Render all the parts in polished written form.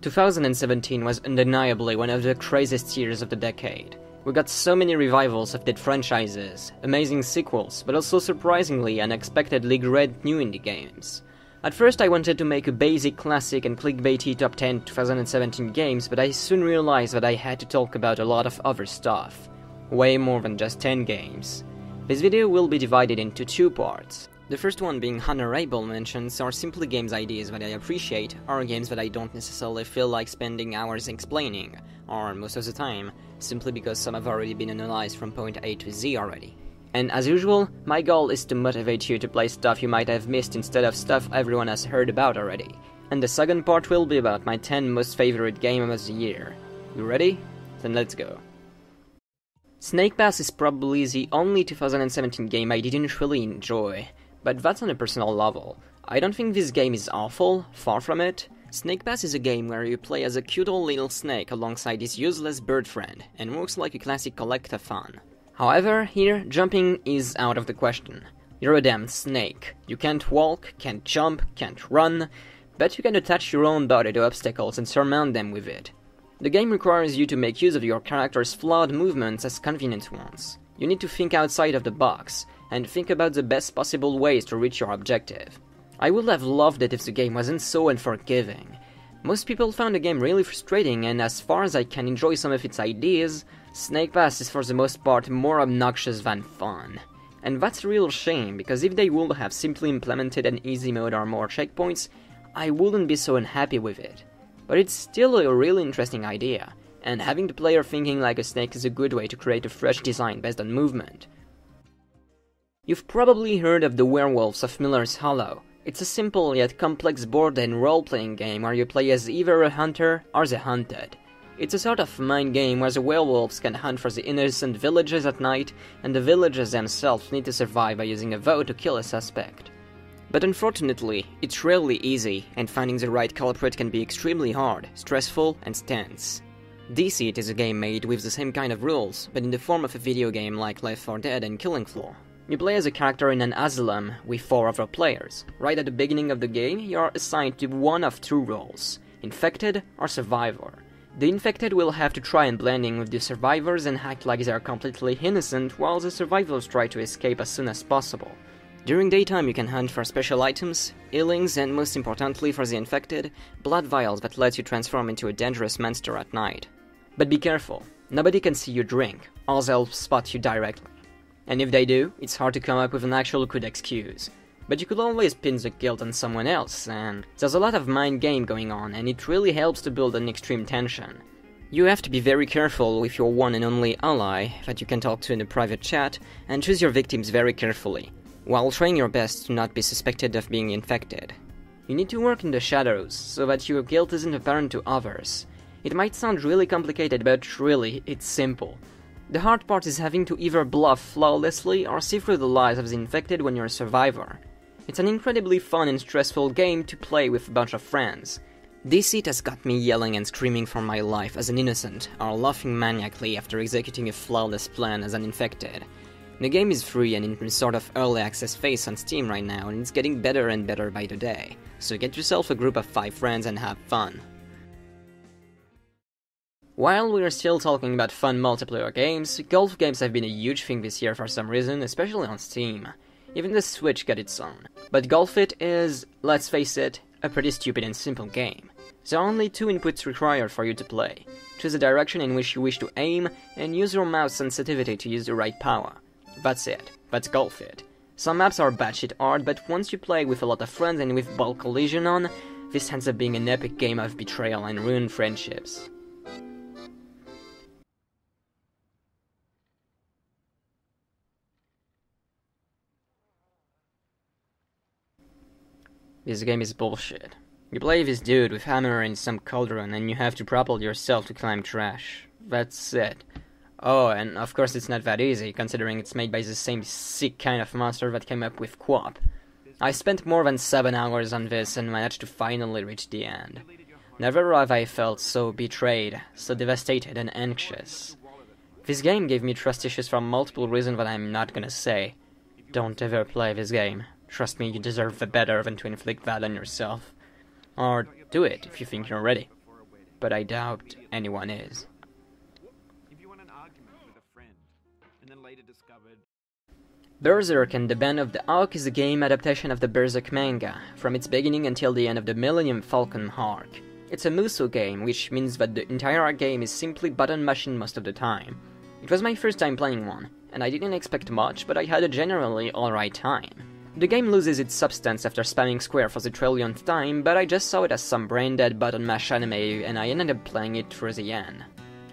2017 was undeniably one of the craziest years of the decade. We got so many revivals of dead franchises, amazing sequels, but also surprisingly unexpectedly great new indie games. At first I wanted to make a basic, classic and clickbaity top 10 2017 games, but I soon realized that I had to talk about a lot of other stuff. Way more than just 10 games. This video will be divided into two parts. The first one being Honourable mentions are simply games ideas that I appreciate, or games that I don't necessarily feel like spending hours explaining, or most of the time, simply because some have already been analyzed from point A to Z already. And as usual, my goal is to motivate you to play stuff you might have missed instead of stuff everyone has heard about already. And the second part will be about my 10 most favorite games of the year. You ready? Then let's go. Snake Pass is probably the only 2017 game I didn't really enjoy. But that's on a personal level. I don't think this game is awful, far from it. Snake Pass is a game where you play as a cute old little snake alongside his useless bird friend, and works like a classic collectathon. However, here, jumping is out of the question. You're a damn snake. You can't walk, can't jump, can't run, but you can attach your own body to obstacles and surmount them with it. The game requires you to make use of your character's flawed movements as convenient ones. You need to think outside of the box, and think about the best possible ways to reach your objective. I would have loved it if the game wasn't so unforgiving. Most people found the game really frustrating, and as far as I can enjoy some of its ideas, Snake Pass is for the most part more obnoxious than fun. And that's a real shame, because if they would have simply implemented an easy mode or more checkpoints, I wouldn't be so unhappy with it. But it's still a really interesting idea, and having the player thinking like a snake is a good way to create a fresh design based on movement. You've probably heard of the Werewolves of Miller's Hollow. It's a simple yet complex board and role-playing game where you play as either a hunter or the hunted. It's a sort of mind game where the werewolves can hunt for the innocent villages at night, and the villagers themselves need to survive by using a vow to kill a suspect. But unfortunately, it's rarely easy, and finding the right culprit can be extremely hard, stressful, and tense. Deceit is a game made with the same kind of rules, but in the form of a video game like Left 4 Dead and Killing Floor. You play as a character in an asylum with 4 other players. Right at the beginning of the game, you are assigned to one of 2 roles, infected or survivor. The infected will have to try and blend in with the survivors and act like they are completely innocent, while the survivors try to escape as soon as possible. During daytime you can hunt for special items, healings, and most importantly for the infected, blood vials that let you transform into a dangerous monster at night. But be careful, nobody can see you drink, or they'll spot you directly. And if they do, it's hard to come up with an actual good excuse. But you could always pin the guilt on someone else, and there's a lot of mind game going on, and it really helps to build an extreme tension. You have to be very careful with your one and only ally that you can talk to in a private chat, and choose your victims very carefully, while trying your best to not be suspected of being infected. You need to work in the shadows, so that your guilt isn't apparent to others. It might sound really complicated, but really, it's simple. The hard part is having to either bluff flawlessly or see through the lies of the infected when you're a survivor. It's an incredibly fun and stressful game to play with a bunch of friends. Deceit has got me yelling and screaming for my life as an innocent, or laughing maniacally after executing a flawless plan as an infected. The game is free and in sort of early access phase on Steam right now, and it's getting better and better by the day, so get yourself a group of 5 friends and have fun. While we're still talking about fun multiplayer games, golf games have been a huge thing this year for some reason, especially on Steam. Even the Switch got its own. But Golf It is, let's face it, a pretty stupid and simple game. There are only 2 inputs required for you to play. Choose the direction in which you wish to aim, and use your mouse sensitivity to use the right power. That's it. That's Golf It. Some maps are batshit hard, but once you play with a lot of friends and with ball collision on, this ends up being an epic game of betrayal and ruined friendships. This game is bullshit. You play this dude with hammer in some cauldron and you have to propel yourself to climb trash. That's it. Oh, and of course it's not that easy, considering it's made by the same sick kind of monster that came up with Co-op. I spent more than 7 hours on this and managed to finally reach the end. Never have I felt so betrayed, so devastated and anxious. This game gave me trust issues for multiple reasons that I'm not gonna say. Don't ever play this game. Trust me, you deserve the better than to inflict that on yourself. Or do it if you think you're ready. but I doubt anyone is. Berserk and the Band of the Hawk is a game adaptation of the Berserk manga, from its beginning until the end of the Millennium Falcon arc. It's a Musou game, which means that the entire game is simply button mashing most of the time. It was my first time playing one, and I didn't expect much, but I had a generally alright time. The game loses its substance after spamming square for the trillionth time, but I just saw it as some brain-dead button mash anime, and I ended up playing it through the end.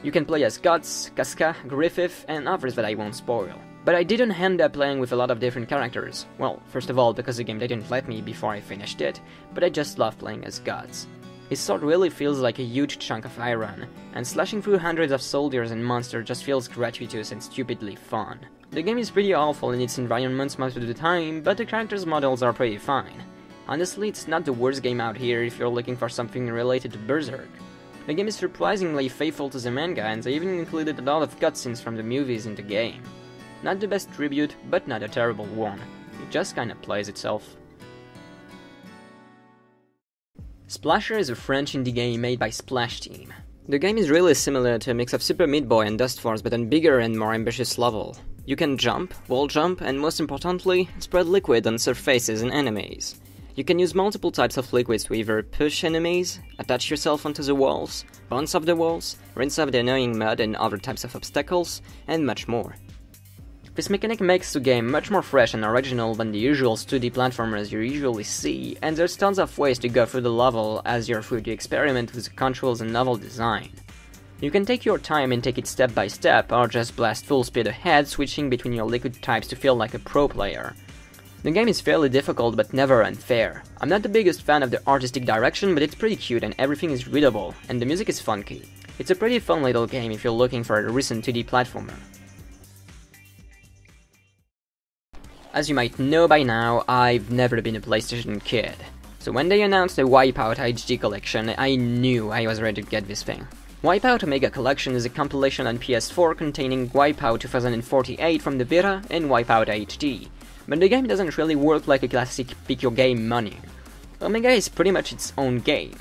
You can play as Guts, Casca, Griffith, and others that I won't spoil. But I didn't end up playing with a lot of different characters. Well, first of all, because the game didn't let me before I finished it, but I just love playing as Guts. His sword really feels like a huge chunk of iron, and slashing through hundreds of soldiers and monsters just feels gratuitous and stupidly fun. The game is pretty awful in its environments most of the time, but the characters' models are pretty fine. Honestly, it's not the worst game out here if you're looking for something related to Berserk. The game is surprisingly faithful to the manga, and they even included a lot of cutscenes from the movies in the game. Not the best tribute, but not a terrible one. It just kinda plays itself. Splasher is a French indie game made by Splash Team. The game is really similar to a mix of Super Meat Boy and Dust Force, but on bigger and more ambitious level. You can jump, wall jump, and most importantly, spread liquid on surfaces and enemies. You can use multiple types of liquids to either push enemies, attach yourself onto the walls, bounce off the walls, rinse off the annoying mud and other types of obstacles, and much more. This mechanic makes the game much more fresh and original than the usual 2D platformers you usually see, and there's tons of ways to go through the level as you're free to experiment with the controls and level design. You can take your time and take it step by step, or just blast full speed ahead, switching between your liquid types to feel like a pro player. The game is fairly difficult but never unfair. I'm not the biggest fan of the artistic direction, but it's pretty cute and everything is readable, and the music is funky. It's a pretty fun little game if you're looking for a recent 2D platformer. As you might know by now, I've never been a PlayStation kid. So when they announced the Wipeout HD collection, I knew I was ready to get this thing. Wipeout Omega collection is a compilation on PS4 containing Wipeout 2048 from the Vita and Wipeout HD, but the game doesn't really work like a classic pick your game menu. Omega is pretty much its own game.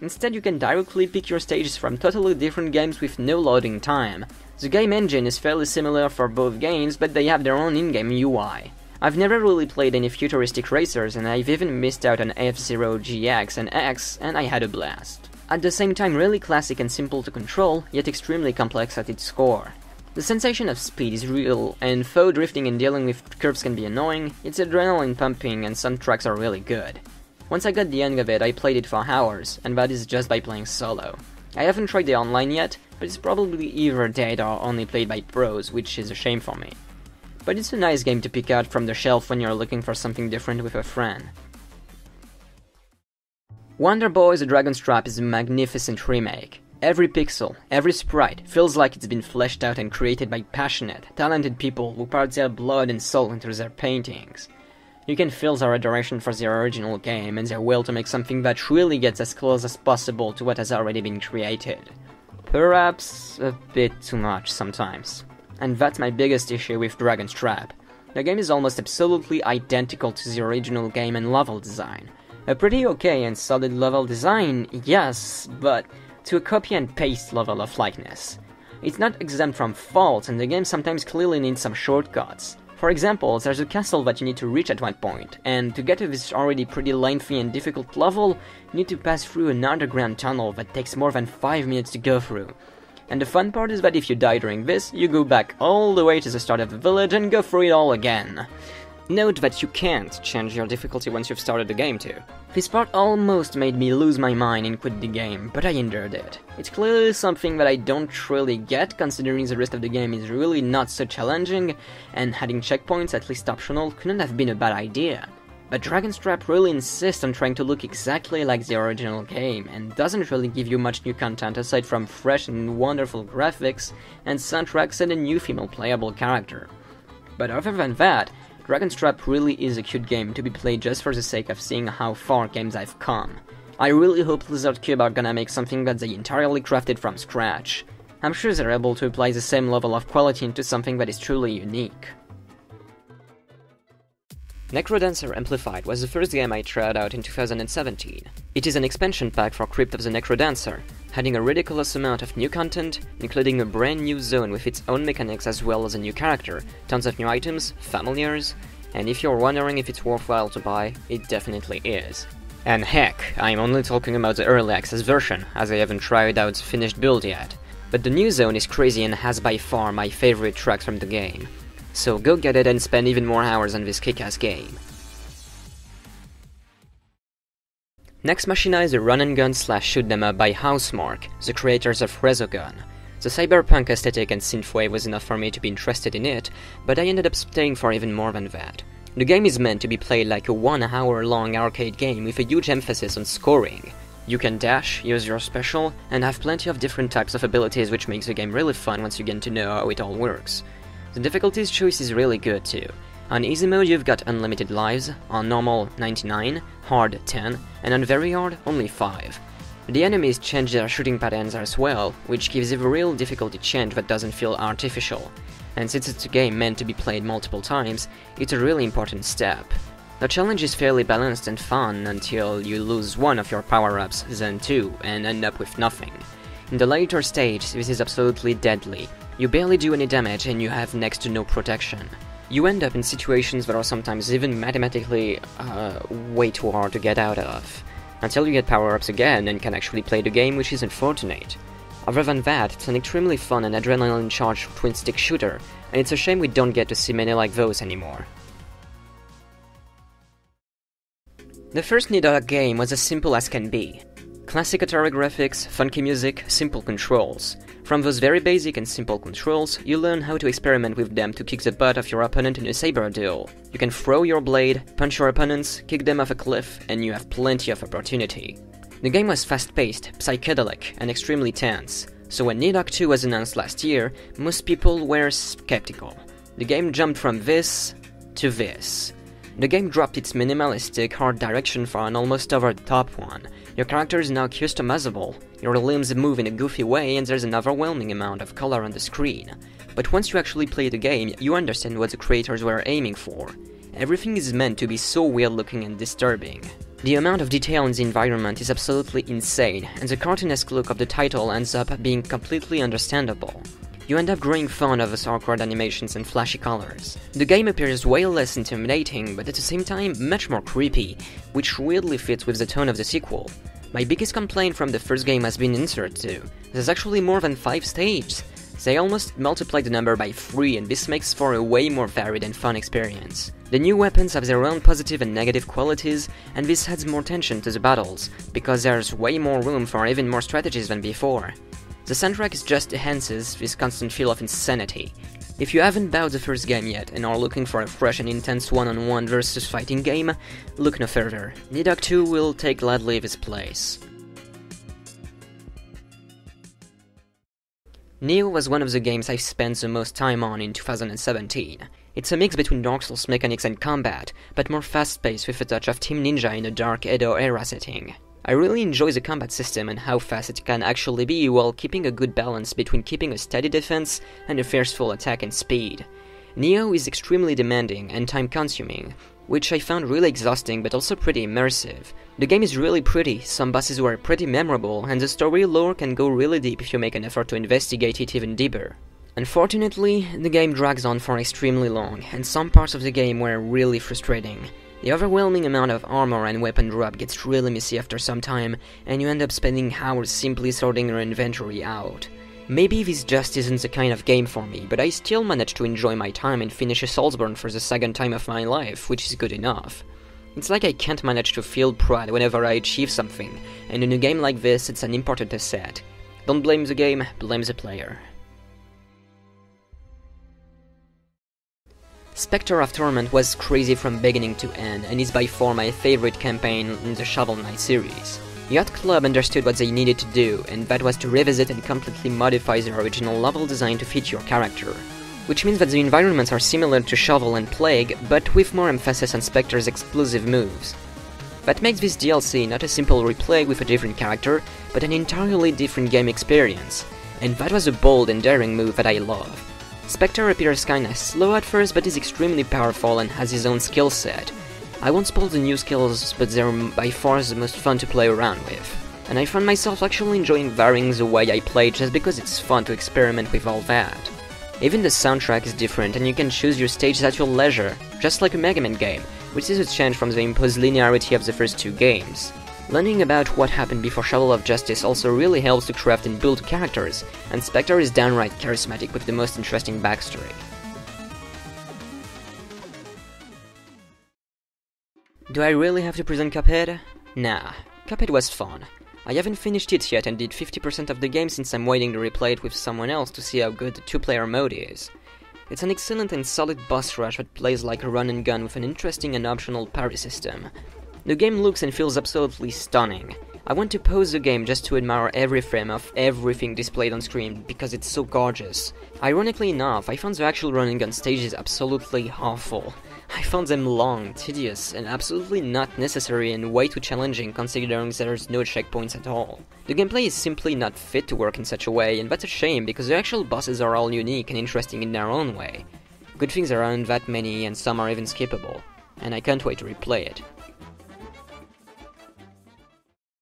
Instead, you can directly pick your stages from totally different games with no loading time. The game engine is fairly similar for both games, but they have their own in-game UI. I've never really played any futuristic racers, and I've even missed out on F-Zero GX and X, and I had a blast. At the same time really classic and simple to control, yet extremely complex at its core. The sensation of speed is real, and though drifting and dealing with curves can be annoying, it's adrenaline pumping and some tracks are really good. Once I got the hang of it, I played it for hours, and that is just by playing solo. I haven't tried the online yet, but it's probably either dead or only played by pros, which is a shame for me. But it's a nice game to pick out from the shelf when you're looking for something different with a friend. Wonderboy The Dragon's Trap is a magnificent remake. Every pixel, every sprite feels like it's been fleshed out and created by passionate, talented people who poured their blood and soul into their paintings. You can feel their adoration for the original game and their will to make something that really gets as close as possible to what has already been created. Perhaps a bit too much sometimes. And that's my biggest issue with Dragon's Trap. The game is almost absolutely identical to the original game and level design. A pretty okay and solid level design, yes, but to a copy and paste level of likeness. It's not exempt from faults, and the game sometimes clearly needs some shortcuts. For example, there's a castle that you need to reach at one point, and to get to this already pretty lengthy and difficult level, you need to pass through an underground tunnel that takes more than 5 minutes to go through. And the fun part is that if you die during this, you go back all the way to the start of the village and go through it all again. Note that you can't change your difficulty once you've started the game too. This part almost made me lose my mind and quit the game, but I endured it. It's clearly something that I don't really get, considering the rest of the game is really not so challenging, and adding checkpoints, at least optional, couldn't have been a bad idea. But Dragon's Trap really insists on trying to look exactly like the original game, and doesn't really give you much new content aside from fresh and wonderful graphics, and soundtracks and a new female playable character. But other than that, Dragon's Trap really is a cute game to be played just for the sake of seeing how far games have come. I really hope Lizard Cube are gonna make something that they entirely crafted from scratch. I'm sure they're able to apply the same level of quality into something that is truly unique. Necrodancer Amplified was the first game I tried out in 2017. It is an expansion pack for Crypt of the Necrodancer, adding a ridiculous amount of new content, including a brand new zone with its own mechanics as well as a new character, tons of new items, familiars, and if you're wondering if it's worthwhile to buy, it definitely is. And heck, I'm only talking about the early access version, as I haven't tried out the finished build yet. But the new zone is crazy and has by far my favorite tracks from the game. So go get it and spend even more hours on this kick-ass game. Nex Machina is a run-and-gun slash shoot-'em-up by Housemarque, the creators of Resogun. The cyberpunk aesthetic and synthwave was enough for me to be interested in it, but I ended up staying for even more than that. The game is meant to be played like a 1 hour long arcade game with a huge emphasis on scoring. You can dash, use your special, and have plenty of different types of abilities, which makes the game really fun once you get to know how it all works. The difficulties choice is really good too. On easy mode you've got unlimited lives, on normal 99, hard 10, and on very hard only 5. The enemies change their shooting patterns as well, which gives it a real difficulty change that doesn't feel artificial. And since it's a game meant to be played multiple times, it's a really important step. The challenge is fairly balanced and fun until you lose one of your power-ups, then two, and end up with nothing. In the later stage, this is absolutely deadly. You barely do any damage and you have next to no protection. You end up in situations that are sometimes even mathematically way too hard to get out of, until you get power-ups again and can actually play the game, which is unfortunate. Other than that, it's an extremely fun and adrenaline-charged twin-stick shooter, and it's a shame we don't get to see many like those anymore. The first Nidhogg game was as simple as can be. Classic Atari graphics, funky music, simple controls. From those very basic and simple controls, you learn how to experiment with them to kick the butt of your opponent in a saber duel. You can throw your blade, punch your opponents, kick them off a cliff, and you have plenty of opportunity. The game was fast-paced, psychedelic, and extremely tense, so when Nidhogg 2 was announced last year, most people were skeptical. The game jumped from this to this. The game dropped its minimalistic art direction for an almost over-the-top one. Your character is now customizable, your limbs move in a goofy way, and there's an overwhelming amount of color on the screen. But once you actually play the game, you understand what the creators were aiming for. Everything is meant to be so weird-looking and disturbing. The amount of detail in the environment is absolutely insane, and the cartoonesque look of the title ends up being completely understandable. You end up growing fond of its awkward animations and flashy colors. The game appears way less intimidating, but at the same time much more creepy, which weirdly fits with the tone of the sequel. My biggest complaint from the first game has been insert 2. There's actually more than 5 stages. They almost multiplied the number by 3, and this makes for a way more varied and fun experience. The new weapons have their own positive and negative qualities, and this adds more tension to the battles, because there's way more room for even more strategies than before. The soundtrack just enhances this constant feel of insanity. If you haven't bought the first game yet and are looking for a fresh and intense one-on-one versus fighting game, look no further. Nidhogg 2 will take gladly this place. Nioh was one of the games I spent the most time on in 2017. It's a mix between Dark Souls mechanics and combat, but more fast-paced with a touch of Team Ninja in a dark Edo era setting. I really enjoy the combat system and how fast it can actually be while keeping a good balance between keeping a steady defense and a forceful attack and speed. Nioh is extremely demanding and time-consuming, which I found really exhausting but also pretty immersive. The game is really pretty, some bosses were pretty memorable, and the story lore can go really deep if you make an effort to investigate it even deeper. Unfortunately, the game drags on for extremely long, and some parts of the game were really frustrating. The overwhelming amount of armor and weapon drop gets really messy after some time, and you end up spending hours simply sorting your inventory out. Maybe this just isn't the kind of game for me, but I still managed to enjoy my time and finish a Soulsborne for the second time of my life, which is good enough. It's like I can't manage to feel proud whenever I achieve something, and in a game like this it's an important asset. Don't blame the game, blame the player. Spectre of Torment was crazy from beginning to end, and is by far my favorite campaign in the Shovel Knight series. Yacht Club understood what they needed to do, and that was to revisit and completely modify the original level design to fit your character. Which means that the environments are similar to Shovel and Plague, but with more emphasis on Spectre's explosive moves. That makes this DLC not a simple replay with a different character, but an entirely different game experience, and that was a bold and daring move that I love. Spectre appears kinda slow at first, but is extremely powerful and has his own skill set. I won't spoil the new skills, but they're by far the most fun to play around with. and I found myself actually enjoying varying the way I play just because it's fun to experiment with all that. Even the soundtrack is different and you can choose your stages at your leisure, just like a Mega Man game, which is a change from the imposed linearity of the first two games. Learning about what happened before Shovel of Justice also really helps to craft and build characters, and Spectre is downright charismatic with the most interesting backstory. Do I really have to present Cuphead? Nah, Cuphead was fun. I haven't finished it yet and did 50% of the game since I'm waiting to replay it with someone else to see how good the two-player mode is. It's an excellent and solid boss rush that plays like a run and gun with an interesting and optional parry system. The game looks and feels absolutely stunning. I want to pause the game just to admire every frame of everything displayed on screen because it's so gorgeous. Ironically enough, I found the actual run and gun stages absolutely awful. I found them long, tedious, and absolutely not necessary and way too challenging considering there's no checkpoints at all. The gameplay is simply not fit to work in such a way, and that's a shame because the actual bosses are all unique and interesting in their own way. Good things aren't that many and some are even skippable, and I can't wait to replay it.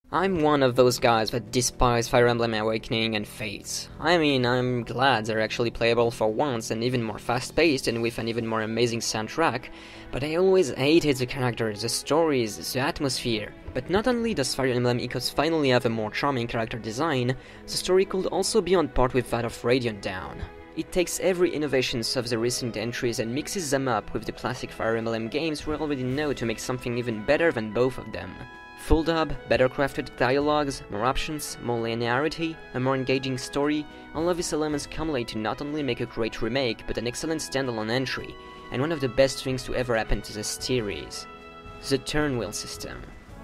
I'm one of those guys that despise Fire Emblem Awakening and Fates. I mean, I'm glad they're actually playable for once and even more fast-paced and with an even more amazing soundtrack, but I always hated the characters, the stories, the atmosphere. But not only does Fire Emblem Echoes finally have a more charming character design, the story could also be on par with that of Radiant Dawn. It takes every innovations of the recent entries and mixes them up with the classic Fire Emblem games we already know to make something even better than both of them. Full dub, better crafted dialogues, more options, more linearity, a more engaging story, all of these elements accumulate to not only make a great remake, but an excellent standalone entry, and one of the best things to ever happen to this series. The turn wheel system.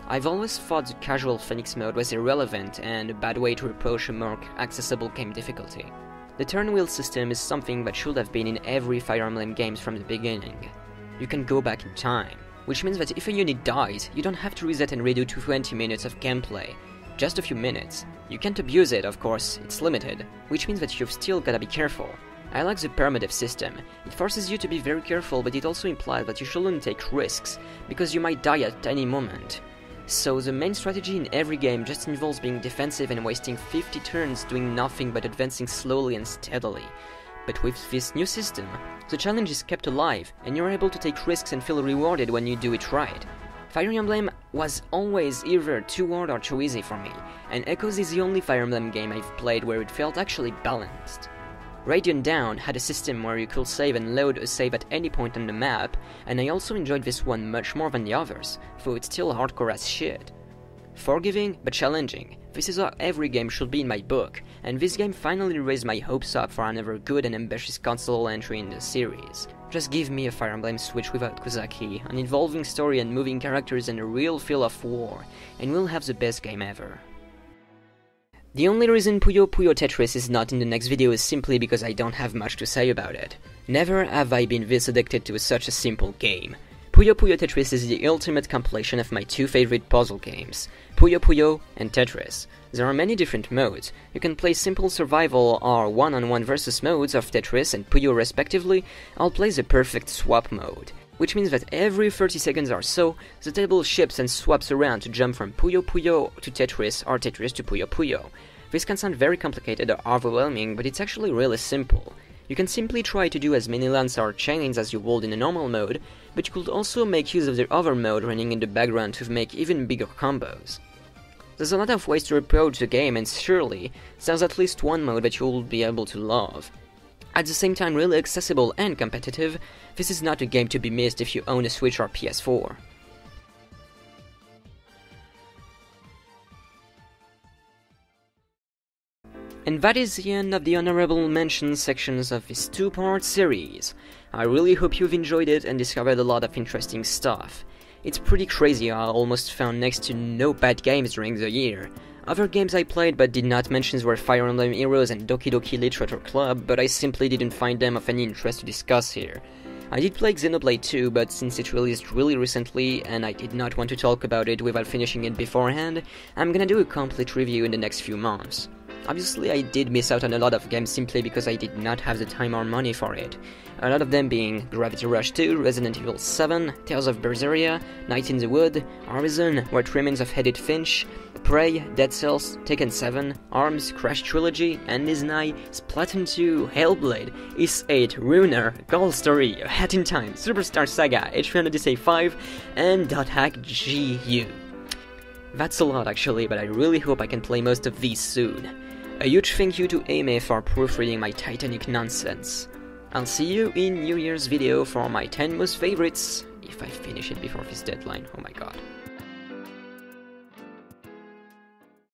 I've always thought the casual Phoenix mode was irrelevant and a bad way to approach a more accessible game difficulty. The turn wheel system is something that should have been in every Fire Emblem games from the beginning. You can go back in time, which means that if a unit dies, you don't have to reset and redo 20 minutes of gameplay. Just a few minutes. You can't abuse it, of course, it's limited, which means that you've still gotta be careful. I like the permadeath system. It forces you to be very careful, but it also implies that you shouldn't take risks, because you might die at any moment. So the main strategy in every game just involves being defensive and wasting 50 turns doing nothing but advancing slowly and steadily. But with this new system, the challenge is kept alive, and you're able to take risks and feel rewarded when you do it right. Fire Emblem was always either too hard or too easy for me, and Echoes is the only Fire Emblem game I've played where it felt actually balanced. Radiant Dawn had a system where you could save and load a save at any point on the map, and I also enjoyed this one much more than the others, though it's still hardcore as shit. Forgiving, but challenging. This is how every game should be in my book, and this game finally raised my hopes up for another good and ambitious console entry in the series. Just give me a Fire Emblem Switch without Kozaki, an involving story and moving characters and a real feel of war, and we'll have the best game ever. The only reason Puyo Puyo Tetris is not in the next video is simply because I don't have much to say about it. Never have I been this addicted to such a simple game. Puyo Puyo Tetris is the ultimate compilation of my two favorite puzzle games, Puyo Puyo and Tetris. There are many different modes. You can play simple survival or one-on-one versus modes of Tetris and Puyo respectively. I'll play the perfect swap mode, which means that every 30 seconds or so, the table shifts and swaps around to jump from Puyo Puyo to Tetris or Tetris to Puyo Puyo. This can sound very complicated or overwhelming, but it's actually really simple. You can simply try to do as many lands or chains as you would in a normal mode, but you could also make use of the other mode running in the background to make even bigger combos. There's a lot of ways to approach the game, and surely there's at least one mode that you'll be able to love. At the same time really accessible and competitive, this is not a game to be missed if you own a Switch or PS4. And that is the end of the honorable mention sections of this two-part series. I really hope you've enjoyed it and discovered a lot of interesting stuff. It's pretty crazy how I almost found next to no bad games during the year. Other games I played but did not mention were Fire Emblem Heroes and Doki Doki Literature Club, but I simply didn't find them of any interest to discuss here. I did play Xenoblade 2, but since it released really recently and I did not want to talk about it without finishing it beforehand, I'm gonna do a complete review in the next few months. Obviously I did miss out on a lot of games simply because I did not have the time or money for it. A lot of them being Gravity Rush 2, Resident Evil 7, Tales of Berseria, Night in the Wood, Horizon, What Remains of Edith Finch, Prey, Dead Cells, Tekken 7, ARMS, Crash Trilogy, Disney, Splatoon 2, Hellblade, Is 8, Ruiner, Gold Story, A Hat in Time, Superstar Saga, H3 Odyssey 5, and .hack GU. That's a lot actually, but I really hope I can play most of these soon. A huge thank you to Amy for proofreading my Titanic nonsense. I'll see you in New Year's video for my 10 most favorites, if I finish it before this deadline, oh my god.